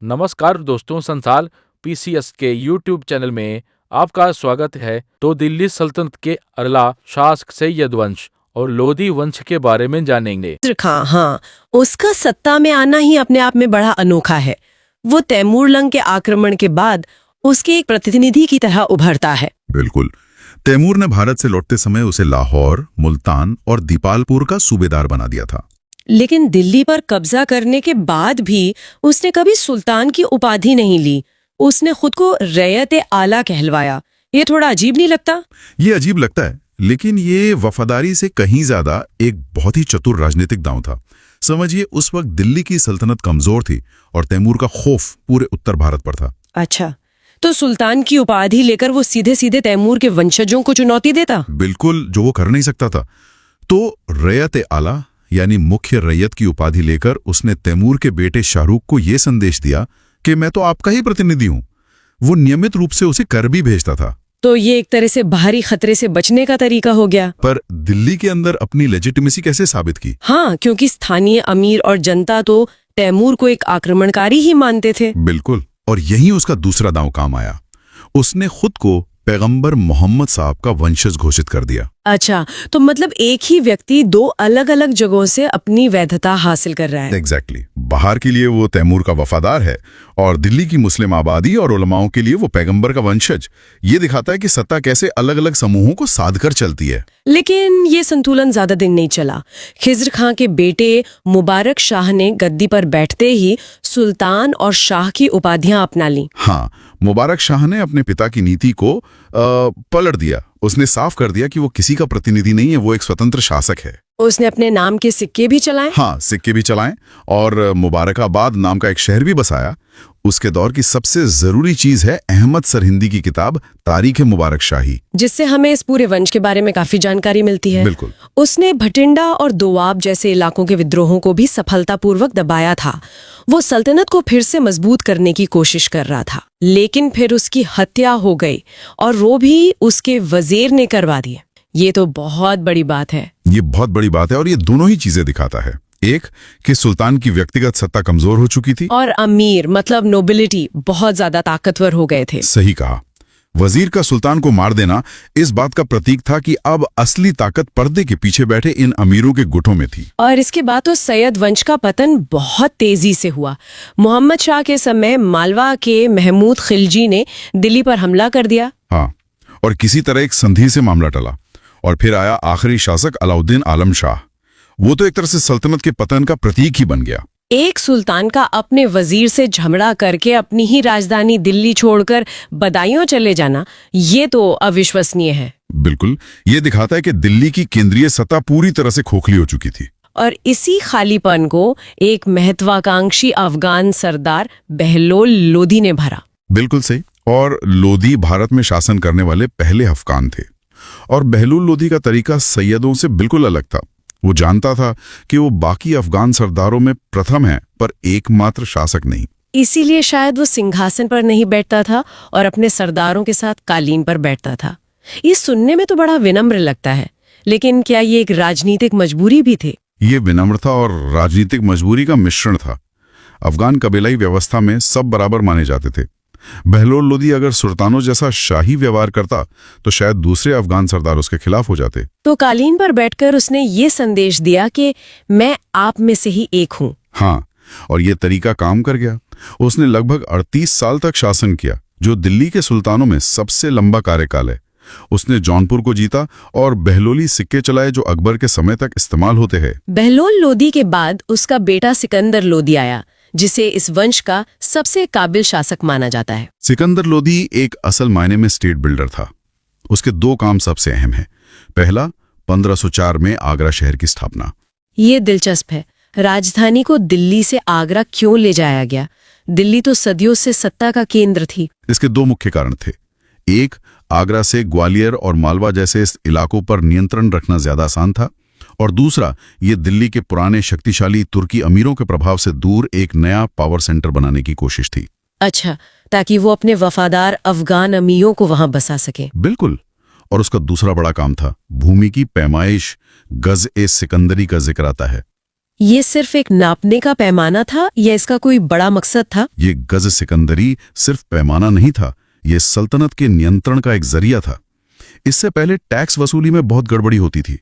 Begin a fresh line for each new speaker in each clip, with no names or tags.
नमस्कार दोस्तों, संसार पीसीएस के यूट्यूब चैनल में आपका स्वागत है। तो दिल्ली सल्तनत के अरला शासक सैयद वंश और लोधी वंश के बारे में जानेंगे।
खां, हाँ, उसका सत्ता में आना ही अपने आप में बड़ा अनोखा है। वो तैमूरलंग के आक्रमण के बाद उसके एक प्रतिनिधि की तरह उभरता है।
बिल्कुल। तैमूर ने भारत से लौटते समय उसे लाहौर, मुल्तान और दीपालपुर का सूबेदार बना दिया था।
लेकिन दिल्ली पर कब्जा करने के बाद भी उसने कभी सुल्तान की उपाधि नहीं ली। उसने खुद को रैयत-ए-आला कहलवाया। ये थोड़ा अजीब नहीं लगता?
ये अजीब लगता है, लेकिन ये वफादारी से कहीं ज्यादा एक बहुत ही चतुर राजनीतिक दांव था। समझिए, उस वक्त दिल्ली की सल्तनत कमजोर थी और तैमूर का खौफ पूरे उत्तर भारत पर था।
अच्छा, तो सुल्तान की उपाधि लेकर वो सीधे सीधे तैमूर के वंशजों को चुनौती देता?
बिल्कुल, जो वो कर नहीं सकता था। तो रैयत-ए-आला यानी मुख्य रैयत की उपाधि लेकर उसने तैमूर के बेटे शाहरुख को यह संदेश दिया कि मैं तो आपका ही प्रतिनिधि हूं। वो नियमित रूप से उसे कर भी भेजता था।
तो ये एक तरह से बाहरी खतरे से बचने का तरीका हो गया।
पर दिल्ली के अंदर अपनी लेजिटिमेसी कैसे साबित की?
हाँ, क्योंकि स्थानीय अमीर और जनता तो तैमूर को एक आक्रमणकारी ही मानते थे।
बिल्कुल, और यही उसका दूसरा दांव काम आया। उसने खुद को पैगंबर मोहम्मद साहब का वंशज घोषित कर दिया।
अच्छा, तो मतलब एक ही व्यक्ति दो अलग अलग जगहों से अपनी वैधता हासिल कर रहा है।
एग्जैक्टली। बाहर के लिए वो तैमूर का वफादार है और दिल्ली की मुस्लिम आबादी और उलमाओं के लिए वो पैगंबर का वंशज। ये दिखाता है कि सत्ता कैसे अलग अलग समूहों को साध कर चलती है।
लेकिन ये संतुलन ज्यादा दिन नहीं चला। खिज्र खां के बेटे मुबारक शाह ने गद्दी पर बैठते ही सुल्तान और शाह की उपाधियां अपना ली।
हाँ, मुबारक शाह ने अपने पिता की नीति को पलट दिया। उसने साफ कर दिया कि वो किसी का प्रतिनिधि नहीं है, वो एक स्वतंत्र शासक है।
उसने अपने नाम के सिक्के भी चलाए।
हाँ, सिक्के भी चलाएं और मुबारकाबाद नाम का एक शहर भी बसाया। उसके दौर की सबसे जरूरी चीज है अहमद सरहिंदी की किताब तारीख मुबारक शाही,
जिससे हमें इस पूरे वंश के बारे में काफी जानकारी मिलती है।
बिल्कुल।
उसने भटिंडा और दोआब जैसे इलाकों के विद्रोहों को भी सफलतापूर्वक दबाया था। वो सल्तनत को फिर से मजबूत करने की कोशिश कर रहा था, लेकिन फिर उसकी हत्या हो गई और वो भी उसके वजीर ने करवा दी। ये तो बहुत बड़ी बात है।
ये बहुत बड़ी बात है और ये दोनों ही चीजें दिखाता है। एक कि सुल्तान की व्यक्तिगत सत्ता कमजोर हो चुकी थी
और अमीर मतलब नोबिलिटी बहुत ज्यादा ताकतवर हो गए थे।
सही कहा। वजीर का सुल्तान को मार देना इस बात का प्रतीक था कि अब असली ताकत पर्दे के पीछे बैठे इन अमीरों के गुटों में थी।
और इसके बाद तो सैयद वंश का पतन बहुत तेजी से हुआ। मोहम्मद शाह के समय मालवा के महमूद खिलजी ने दिल्ली पर हमला कर दिया।
हाँ, और किसी तरह एक संधि से मामला टला और फिर आया आखिरी शासक अलाउद्दीन आलम शाह। वो तो एक तरह से सल्तनत के पतन का प्रतीक ही बन गया।
एक सुल्तान का अपने वजीर से झगड़ा करके अपनी ही राजधानी दिल्ली छोड़कर बदायूं चले जाना, ये तो अविश्वसनीय है।
बिल्कुल, ये दिखाता है कि दिल्ली की केंद्रीय सत्ता पूरी तरह से खोखली हो चुकी थी।
और इसी खालीपन को एक महत्वाकांक्षी अफगान सरदार बहलोल लोधी ने भरा।
बिल्कुल सही। और लोधी भारत में शासन करने वाले पहले अफगान थे और बहलोल लोधी का तरीका सैयदों से बिल्कुल अलग था। वो जानता था कि वो बाकी अफगान सरदारों में प्रथम है, पर एकमात्र शासक नहीं।
इसीलिए शायद वो सिंहासन पर नहीं बैठता था और अपने सरदारों के साथ कालीन पर बैठता था। ये सुनने में तो बड़ा विनम्र लगता है, लेकिन क्या ये एक राजनीतिक मजबूरी भी थी?
ये विनम्रता और राजनीतिक मजबूरी का मिश्रण था। अफगान कबीलाई व्यवस्था में सब बराबर माने जाते थे। बहलोल लोधी अगर सुल्तानों जैसा शाही व्यवहार करता तो शायद दूसरे अफगान सरदार उसके खिलाफ हो जाते।
तो कालीन पर बैठकर उसने ये संदेश दिया कि मैं आप में से ही एक हूँ।
हाँ, और ये तरीका काम कर गया। उसने लगभग 38 साल तक शासन किया, जो दिल्ली के सुल्तानों में सबसे लंबा कार्यकाल है। उसने जौनपुर को जीता और बहलोली सिक्के चलाए जो अकबर के समय तक इस्तेमाल होते हैं।
बहलोल लोधी के बाद उसका बेटा सिकंदर लोधी आया, जिसे इस वंश का सबसे काबिल शासक माना जाता है।
सिकंदर लोधी एक असल मायने में स्टेट बिल्डर था। उसके दो काम सबसे अहम हैं। पहला, 1504 में आगरा शहर की स्थापना।
ये दिलचस्प है। राजधानी को दिल्ली से आगरा क्यों ले जाया गया? दिल्ली तो सदियों से सत्ता का केंद्र थी।
इसके दो मुख्य कारण थे। एक, आगरा से ग्वालियर और मालवा जैसे इस इलाकों पर नियंत्रण रखना ज्यादा आसान था, और दूसरा, ये दिल्ली के पुराने शक्तिशाली तुर्की अमीरों के प्रभाव से दूर एक नया पावर सेंटर बनाने की कोशिश थी।
अच्छा, ताकि वो अपने वफादार अफगान अमीरों को वहां बसा सके।
बिल्कुल। और उसका दूसरा बड़ा काम था भूमि की पैमाइश। गज ए सिकंदरी का जिक्र आता है।
ये सिर्फ एक नापने का पैमाना था या इसका कोई बड़ा मकसद था?
ये गज सिकंदरी सिर्फ पैमाना नहीं था, ये सल्तनत के नियंत्रण का एक जरिया था। इससे पहले टैक्स वसूली में बहुत गड़बड़ी होती थी।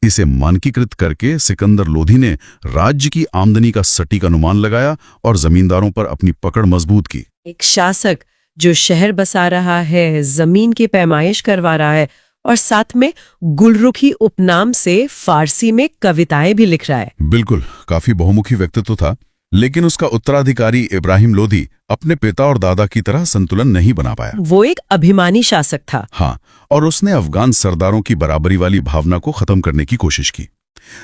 इसे मानकीकृत करके सिकंदर लोधी ने राज्य की आमदनी का सटीक अनुमान लगाया और जमींदारों पर अपनी पकड़ मजबूत की।
एक शासक जो शहर बसा रहा है, जमीन की पैमाइश करवा रहा है और साथ में गुलरुखी उपनाम से फारसी में कविताएं भी लिख रहा है।
बिल्कुल, काफी बहुमुखी व्यक्तित्व था, लेकिन उसका उत्तराधिकारी इब्राहिम लोधी अपने पिता और दादा की तरह संतुलन नहीं बना पाया।
वो एक अभिमानी शासक था।
हाँ, और उसने अफगान सरदारों की बराबरी वाली भावना को खत्म करने की कोशिश की।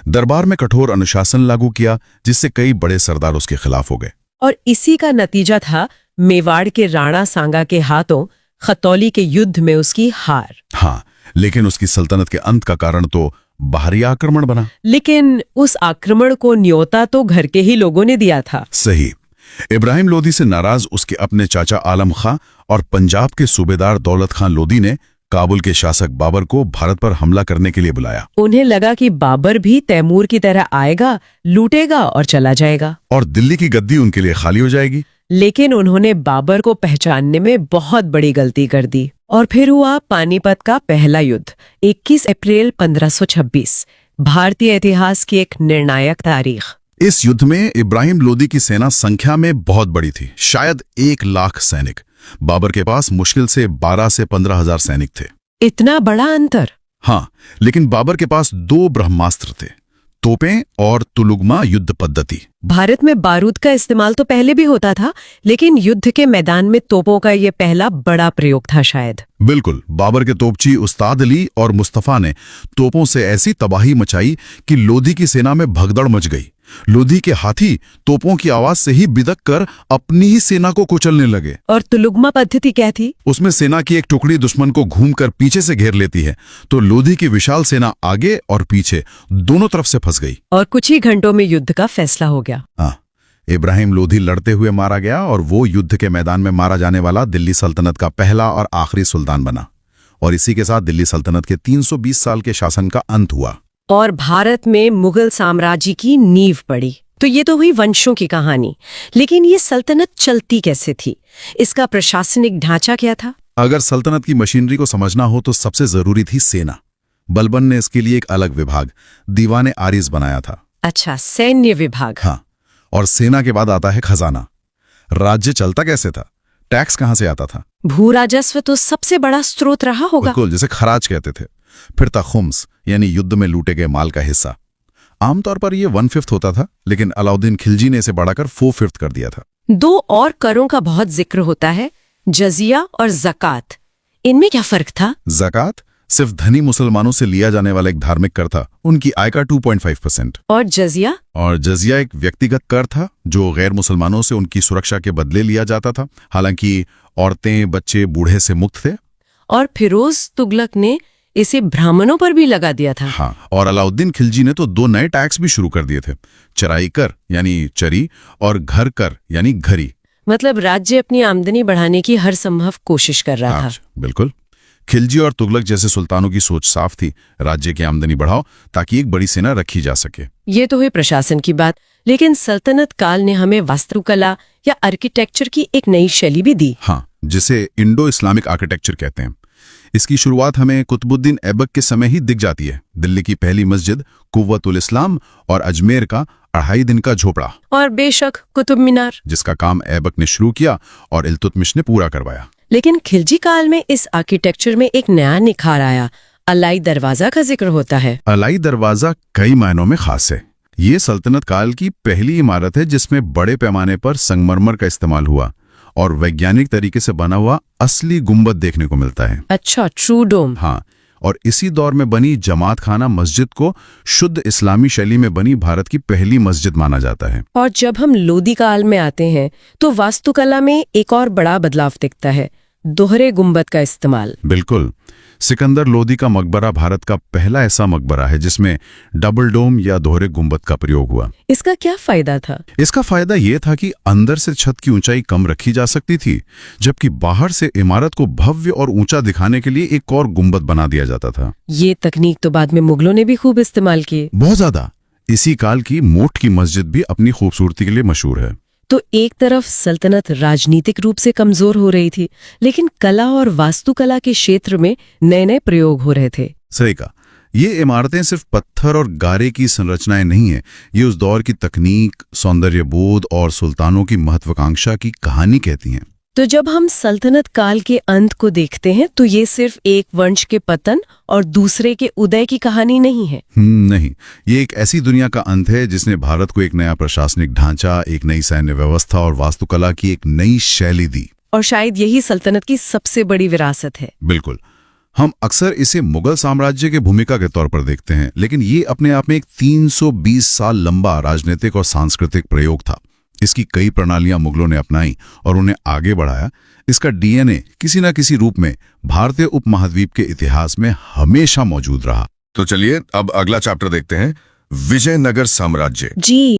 दरबार में कठोर अनुशासन लागू किया, जिससे कई बड़े सरदार उसके खिलाफ हो गए।
और इसी का नतीजा था मेवाड़ के राणा सांगा के हाथों खतौली के युद्ध में उसकी हार।
हाँ, लेकिन उसकी सल्तनत के अंत का कारण तो बाहरी आक्रमण बना।
लेकिन उस आक्रमण को न्योता तो घर के ही लोगों ने दिया था।
सही। इब्राहिम लोधी से नाराज उसके अपने चाचा आलम खां और पंजाब के सूबेदार दौलत खां लोधी ने काबुल के शासक बाबर को भारत पर हमला करने के लिए बुलाया।
उन्हें लगा कि बाबर भी तैमूर की तरह आएगा, लूटेगा और चला जाएगा,
और दिल्ली की गद्दी उनके लिए खाली हो जाएगी।
लेकिन उन्होंने बाबर को पहचानने में बहुत बड़ी गलती कर दी और फिर हुआ पानीपत का पहला युद्ध, 21 अप्रैल 1526, भारतीय इतिहास की एक निर्णायक तारीख।
इस युद्ध में इब्राहिम लोधी की सेना संख्या में बहुत बड़ी थी, शायद 1 लाख सैनिक। बाबर के पास मुश्किल से 12 से 15 हजार सैनिक थे।
इतना बड़ा अंतर?
हाँ, लेकिन बाबर के पास 2 ब्रह्मास्त्र थे, तोपें और तुलुगमा युद्ध पद्धति।
भारत में बारूद का इस्तेमाल तो पहले भी होता था, लेकिन युद्ध के मैदान में तोपों का ये पहला बड़ा प्रयोग था शायद।
बिल्कुल, बाबर के तोपची उस्ताद अली और मुस्तफा ने तोपों से ऐसी तबाही मचाई कि लोधी की सेना में भगदड़ मच गई। लोधी के हाथी तोपों की आवाज से ही बिदक कर अपनी ही सेना को कुचलने लगे।
और तुलुगमा पद्धति क्या थी?
उसमें सेना की एक टुकड़ी दुश्मन को घूमकर पीछे से घेर लेती है, तो लोधी की विशाल सेना आगे और पीछे दोनों तरफ से फंस गई
और कुछ ही घंटों में युद्ध का फैसला हो गया।
हाँ, इब्राहिम लोधी लड़ते हुए मारा गया और वो युद्ध के मैदान में मारा जाने वाला दिल्ली सल्तनत का पहला और आखिरी सुल्तान बना। और इसी के साथ दिल्ली सल्तनत के 320 साल के शासन का अंत हुआ
और भारत में मुगल साम्राज्य की नींव पड़ी। तो ये तो हुई वंशों की कहानी, लेकिन ये सल्तनत चलती कैसे थी? इसका प्रशासनिक ढांचा क्या था?
अगर सल्तनत की मशीनरी को समझना हो तो सबसे जरूरी थी सेना। बलबन ने इसके लिए एक अलग विभाग, दीवाने आरिज बनाया था।
अच्छा, सैन्य विभाग।
हाँ, और सेना के बाद आता है खजाना। राज्य चलता कैसे था? टैक्स कहां से आता था?
भू राजस्व तो सबसे बड़ा स्रोत रहा होगा।
बिल्कुल, जिसे खराज कहते थे। फिर था खुम्स, यानी युद्ध में लूटे गए माल का हिस्सा। आमतौर पर यह 1/5 होता था, लेकिन अलाउद्दीन खिलजी ने इसे बढ़ाकर 4/5 कर दिया था।
2 और करों का बहुत जिक्र होता है, जजिया और ज़कात। इनमें क्या फर्क था?
ज़कात सिर्फ धनी मुसलमानों से लिया जाने वाला एक धार्मिक कर था, उनकी आय का 2.5%।
और जजिया?
और जजिया एक व्यक्तिगत कर था जो गैर मुसलमानों से उनकी सुरक्षा के बदले लिया जाता था। हालांकि औरतें, बच्चे, बूढ़े से मुक्त थे।
और फिरोज तुगलक ने इसे ब्राह्मणों पर भी लगा दिया था।
हाँ, और अलाउद्दीन खिलजी ने तो 2 नए टैक्स भी शुरू कर दिए थे, चराई कर यानी चरी और घर कर यानी घरी।
मतलब राज्य अपनी आमदनी बढ़ाने की हर संभव कोशिश कर रहा था।
बिल्कुल। खिलजी और तुगलक जैसे सुल्तानों की सोच साफ थी, राज्य की आमदनी बढ़ाओ ताकि एक बड़ी सेना रखी जा सके।
ये तो हुई प्रशासन की बात, लेकिन सल्तनत काल ने हमें वास्तुकला या आर्किटेक्चर की एक नई शैली भी दी।
हाँ, जिसे इंडो इस्लामिक आर्किटेक्चर कहते हैं। इसकी शुरुआत हमें कुतुबुद्दीन ऐबक के समय ही दिख जाती है। दिल्ली की पहली मस्जिद कुव्वतुल इस्लाम और अजमेर का 2.5 दिन का झोपड़ा, और
बेशक कुतुब मीनार,
जिसका काम ऐबक ने शुरू किया और इल्तुतमिश ने पूरा करवाया।
लेकिन खिलजी काल में इस आर्किटेक्चर में एक नया निखार आया। अलाई दरवाजा का जिक्र होता है।
अलाई दरवाजा कई मायनों में खास है। ये सल्तनत काल की पहली इमारत है जिसमें बड़े पैमाने पर संगमरमर का इस्तेमाल हुआ और वैज्ञानिक तरीके से बना हुआ असली गुंबद देखने को मिलता है।
अच्छा, ट्रू डोम।
हाँ, और इसी दौर में बनी जमात खाना मस्जिद को शुद्ध इस्लामी शैली में बनी भारत की पहली मस्जिद माना जाता है।
और जब हम लोधी काल में आते हैं तो वास्तुकला में एक और बड़ा बदलाव दिखता है, दोहरे गुंबद का इस्तेमाल।
बिल्कुल, सिकंदर लोधी का मकबरा भारत का पहला ऐसा मकबरा है जिसमें डबल डोम या दोहरे गुंबद का प्रयोग हुआ।
इसका क्या फायदा था?
इसका फायदा यह था कि अंदर से छत की ऊंचाई कम रखी जा सकती थी, जबकि बाहर से इमारत को भव्य और ऊंचा दिखाने के लिए एक और गुंबद बना दिया जाता था।
ये तकनीक तो बाद में मुगलों ने भी खूब इस्तेमाल की।
बहुत ज्यादा। इसी काल की मोठ की मस्जिद भी अपनी खूबसूरती के लिए मशहूर है।
तो एक तरफ सल्तनत राजनीतिक रूप से कमजोर हो रही थी, लेकिन कला और वास्तुकला के क्षेत्र में नए नए प्रयोग हो रहे थे।
सही कहा। ये इमारतें सिर्फ पत्थर और गारे की संरचनाएं नहीं हैं, ये उस दौर की तकनीक, सौंदर्य बोध और सुल्तानों की महत्वाकांक्षा की कहानी कहती हैं।
तो जब हम सल्तनत काल के अंत को देखते हैं तो ये सिर्फ एक वंश के पतन और दूसरे के उदय की कहानी नहीं है।
नहीं, ये एक ऐसी दुनिया का अंत है जिसने भारत को एक नया प्रशासनिक ढांचा, एक नई सैन्य व्यवस्था और वास्तुकला की एक नई शैली दी।
और शायद यही सल्तनत की सबसे बड़ी विरासत है।
बिल्कुल। हम अक्सर इसे मुगल साम्राज्य के भूमिका के तौर पर देखते हैं, लेकिन ये अपने आप में एक 320 साल लंबा राजनीतिक और सांस्कृतिक प्रयोग था। इसकी कई प्रणालियां मुगलों ने अपनाई और उन्हें आगे बढ़ाया। इसका डीएनए किसी न किसी रूप में भारतीय उपमहाद्वीप के इतिहास में हमेशा मौजूद रहा।
तो चलिए अब अगला चैप्टर देखते हैं, विजयनगर साम्राज्य।
जी।